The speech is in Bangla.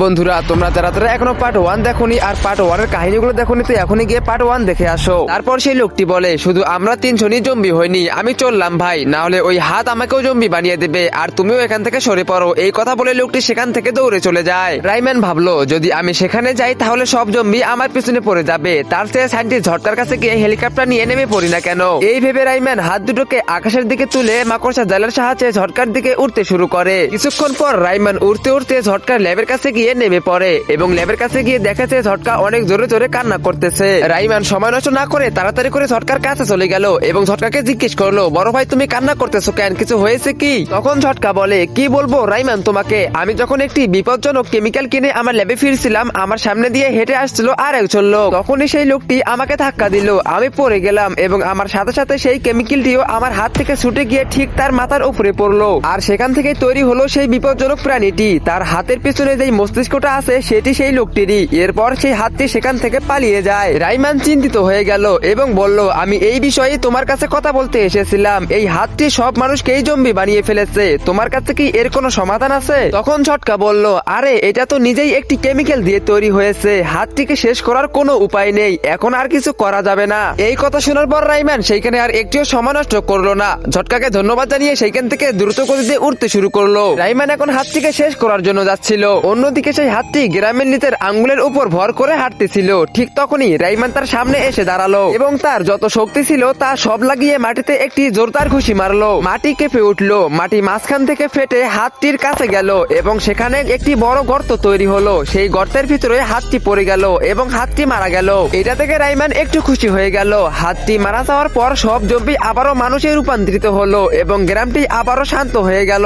বন্ধুরা তোমরা যারা এখনো পার্ট 1 দেখোনি আর পার্ট 1 এর কাহিনীগুলো দেখোনি তো এখনই গিয়ে পার্ট 1 দেখে আসো। তারপর সেই লোকটি বলে, শুধু আমরা তিনজনই জম্বি হইনি, আমি চললাম ভাই, না হলে ওই হাত আমাকেও জম্বি বানিয়ে দেবে আর তুমিও এখান থেকে সরে পড়ো। এই কথা বলে লোকটি সেখান থেকে দৌড়ে চলে যায়। রাইম্যান ভাবলো, যদি আমি সেখানে যাই তাহলে সব জম্বি আমার পিছনে পড়ে যাবে, তার চেয়ে সাইন্টিস্ট ঝটকার কাছে গিয়ে হেলিকপ্টার নিয়ে নেমে পড়ি না কেন। এই ভেবে রাইম্যান হাত দুটোকে আকাশের দিকে তুলে মাকড়সা জালের সাহায্যে ঝটকার দিকে উঠতে শুরু করে। কিছুক্ষণ পর রাইম্যান উড়তে উড়তে ঝটকার ল্যাবের কাছে গিয়ে নেমে পড়ে এবং ল্যাবের কাছে গিয়ে দেখেছে ঝটকা অনেক জোরে জোরে কান্না করতেছে। রাইম্যান সময় নষ্ট না করে তাড়াতাড়ি করে ঝটকার কাছে চলে গেল এবং ঝটকাকে জিজ্ঞেস করলো, বড় ভাই তুমি কান্না করতেছো কেন, কিছু হয়েছে কি? তখন ঝটকা বলে, কি বলবো রাইম্যান তোমাকে, আমি যখন একটি বিপজ্জনক কেমিক্যাল কিনে আমার ল্যাবে ফিরছিলাম, আমার সামনে দিয়ে হেঁটে আসছিল আর একজন লোক, তখনই সেই লোকটি আমাকে ধাক্কা দিল, আমি পড়ে গেলাম এবং আমার সাথে সাথে সেই কেমিক্যালটিও আমার হাত থেকে ছুটে গিয়ে ঠিক তার মাথার উপরে পড়লো আর সেখান থেকে তৈরি হলো সেই বিপজ্জনক প্রাণীটি। তার হাতের পিছনে যেই মস্তিষ্কটা আছে সেটি সেই লোকটিরই। এরপর সেই হাতটি সেখান থেকে পালিয়ে যায়। রাইম্যান চিন্তিত হয়ে গেল এবং বলল, আমি এই বিষয়ে তোমার কাছে কথা বলতে এসেছিলাম, এই হাতটি সব মানুষকেই জম্বি বানিয়ে ফেলেছে, তোমার কাছে কি এর কোনো সমাধান আছে? তখন ঝটকা বলল, আরে এটা তো নিজেই একটি কেমিক্যাল দিয়ে তৈরি হয়েছে, হাতটিকে শেষ করার কোনো উপায় নেই, এখন আর কিছু করা যাবে না। এই কথা শোনার পর রাইম্যান সেইখানে আর একটিও সময় নষ্ট করলো না, ঝটকাকে ধন্যবাদ জানিয়ে সেইখান থেকে দ্রুত গতিতে উঠতে শুরু করলো। রাইম্যান এখন হাতটিকে শেষ করার জন্য যাচ্ছিল, অন্যদিকে সেই হাতটি গ্রামের নিচের আঙ্গুলের উপর ভর করে হাঁটতেছিল। ঠিক তখনই রাইম্যান তার সামনে এসে দাঁড়ালো এবং তার যত শক্তি ছিল তা সব লাগিয়ে মাটিতে একটি জোরদার ঘুষি মারলো। মাটি কেঁপে উঠলো, মাটি মাঝখান থেকে ফেটে হাতটির কাছে গেল এবং সেখানে একটি বড় গর্ত তৈরি হলো। সেই গর্তের ভিতরে হাতটি পড়ে গেল এবং হাতটি মারা গেল। এটা থেকে রাইম্যান একটু খুশি হয়ে গেল। হাতটি মারা যাওয়ার পর সব জম্বি আবারও মানুষে রূপান্তরিত হলো এবং গ্রামটি আবারও শান্ত হয়ে গেল।